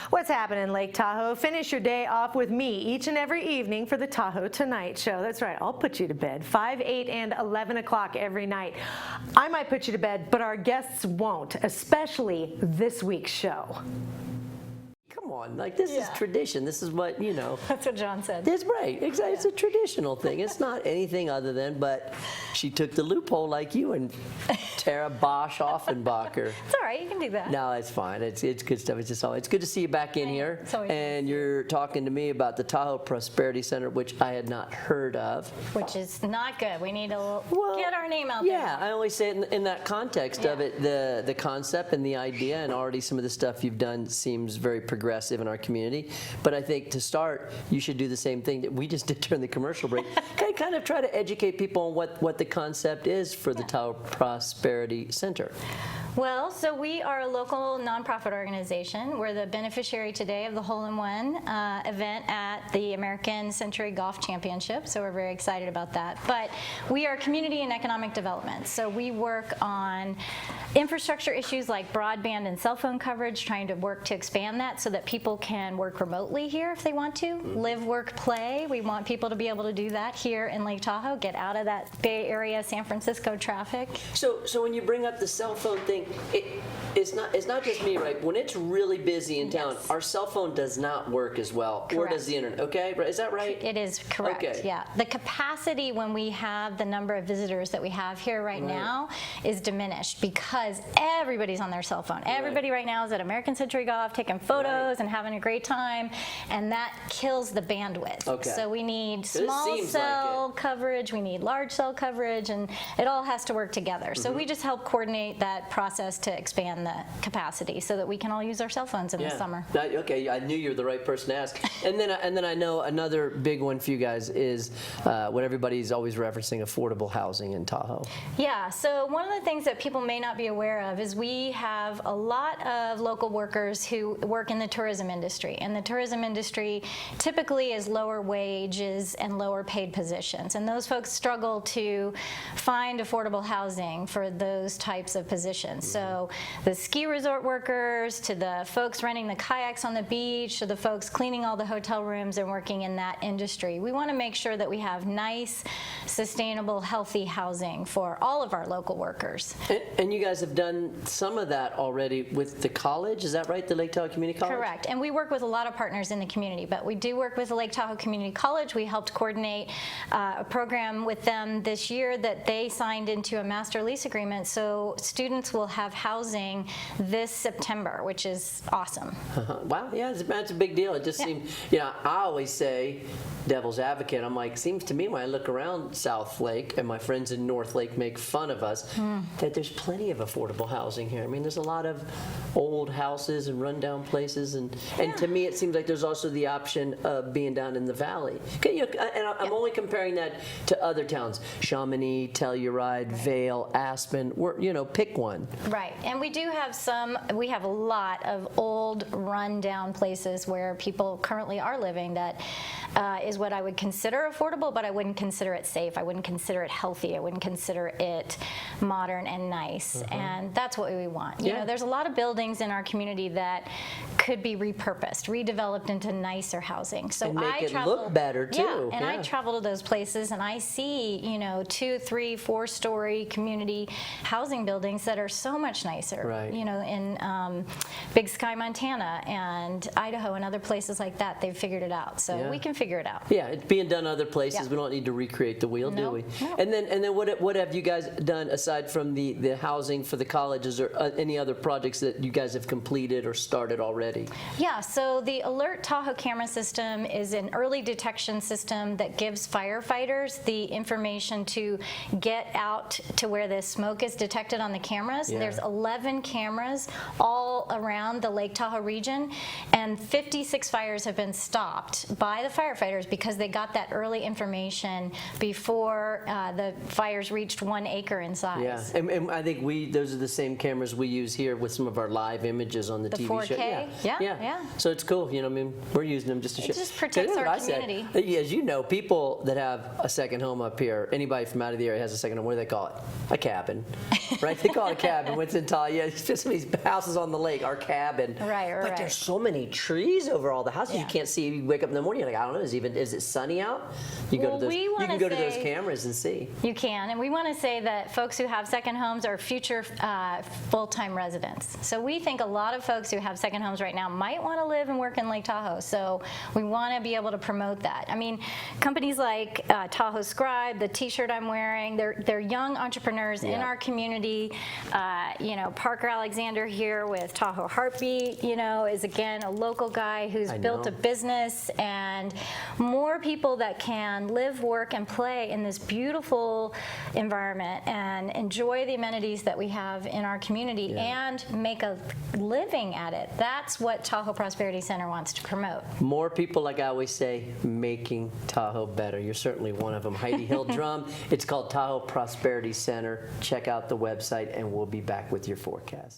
What's happening, Lake Tahoe? Finish your day off with me each and every evening for the Tahoe Tonight Show. That's right, I'll put you to bed 5, 8, and 11 o'clock every night. I might put you to bed, but our guests won't, especially this week's show. Come on, like this is tradition. This is what, you know. That's what John said. That's right, exactly. It's a traditional thing. It's not anything other than, but she took the loophole like you and Tara Bosch Offenbacher. It's all right, you can do that. No, it's fine. It's good stuff. It's good to see you back in here. And you're talking to me about the Tahoe Prosperity Center, which I had not heard of. Which is not good. We need to get our name out there. Yeah, I always say it in that context of it, the concept and the idea, and already some of the stuff you've done seems very progressive in our community. But I think to start, you should do the same thing that we just did during the commercial break. Kind of try to educate people on what the concept is for the Tahoe Prosperity Center. Well, so we are a local nonprofit organization. We're the beneficiary today of the hole-in-one event at the American Century Golf Championship, so we're very excited about that. But we are community and economic development, so we work on infrastructure issues like broadband and cell phone coverage, trying to work to expand that so that people can work remotely here if they want to. Live, work, play. We want people to be able to do that here in Lake Tahoe, get out of that Bay Area, San Francisco traffic. So when you bring up the cell phone thing, it's not just me, right? When it's really busy in town, our cell phone does not work as well, or does the internet, okay? Is that right? It is correct, yeah. The capacity when we have the number of visitors that we have here right now is diminished because everybody's on their cell phone. Everybody right now is at American Century Golf taking photos and having a great time, and that kills the bandwidth. Okay. So we need small cell coverage, we need large cell coverage, and it all has to work together. So we just help coordinate that process to expand the capacity so that we can all use our cell phones in the summer. Okay, I knew you were the right person to ask. And then I know another big one for you guys is what everybody's always referencing, affordable housing in Tahoe. Yeah, so one of the things that people may not be aware of is we have a lot of local workers who work in the tourism industry, and the tourism industry typically is lower wages and lower paid positions, and those folks struggle to find affordable housing for those types of positions. So the ski resort workers, to the folks renting the kayaks on the beach, to the folks cleaning all the hotel rooms and working in that industry. We want to make sure that we have nice, sustainable, healthy housing for all of our local workers. And you guys have done some of that already with the college, is that right? The Lake Tahoe Community College? Correct, and we work with a lot of partners in the community, but we do work with the Lake Tahoe Community College. We helped coordinate a program with them this year that they signed into a master lease agreement, so students will have housing this September, which is awesome. Wow, yeah, that's a big deal. It just seems, I always say, devil's advocate, I'm like, seems to me when I look around South Lake and my friends in North Lake make fun of us, that there's plenty of affordable housing here. I mean, there's a lot of old houses and rundown places, and to me it seems like there's also the option of being down in the valley. Okay, and I'm only comparing that to other towns, Chamonix, Telluride, Vail, Aspen, pick one. Right, and we do have we have a lot of old run-down places where people currently are living that is what I would consider affordable, but I wouldn't consider it safe. I wouldn't consider it healthy. I wouldn't consider it modern and nice, and that's what we want. You know, there's a lot of buildings in our community that could be repurposed, redeveloped into nicer housing. So and make it look better too. And I travel to those places and I see, 2, 3, 4-story community housing buildings that are so much nicer. Right. In Big Sky, Montana, and Idaho, and other places like that, they've figured it out. So we can figure it out. Yeah, it's being done other places. We don't need to recreate the wheel, do we? No. And then what have you guys done aside from the housing for the colleges, or any other projects that you guys have completed or started already? Yeah, so the Alert Tahoe camera system is an early detection system that gives firefighters the information to get out to where the smoke is detected on the cameras. There's 11 cameras all around the Lake Tahoe region, and 56 fires have been stopped by the firefighters because they got that early information before the fires reached 1 acre in size. Yeah, and I think those are the same cameras we use here with some of our live images on the TV 4K? show. Yeah. So it's cool. We're using them just to show. It just protects our community. As you know, people that have a second home up here, anybody from out of the area has a second home. What do they call it? A cabin, right? They call it a cabin. and what's in Tahoe. Yeah, it's just these houses on the lake, our cabin. Right. But there's so many trees over all the houses. Yeah. You can't see. You wake up in the morning, you're like, I don't know, is it sunny out? You go Well, to those. we You wanna can go to those say- cameras and see. You can, and we want to say that folks who have second homes are future full-time residents. So we think a lot of folks who have second homes right now might want to live and work in Lake Tahoe. So we want to be able to promote that. I mean, companies like Tahoe Scribe, the T-shirt I'm wearing, they're young entrepreneurs in Yeah. our community. You know, Parker Alexander here with Tahoe Heartbeat, you know, is again a local guy who's built a business, and more people that can live, work, and play in this beautiful environment and enjoy the amenities that we have in our community and make a living at it. That's what Tahoe Prosperity Center wants to promote. More people, like I always say, making Tahoe better. You're certainly one of them. Heidi Hill-Drum. It's called Tahoe Prosperity Center. Check out the website, and we'll be back with your forecast.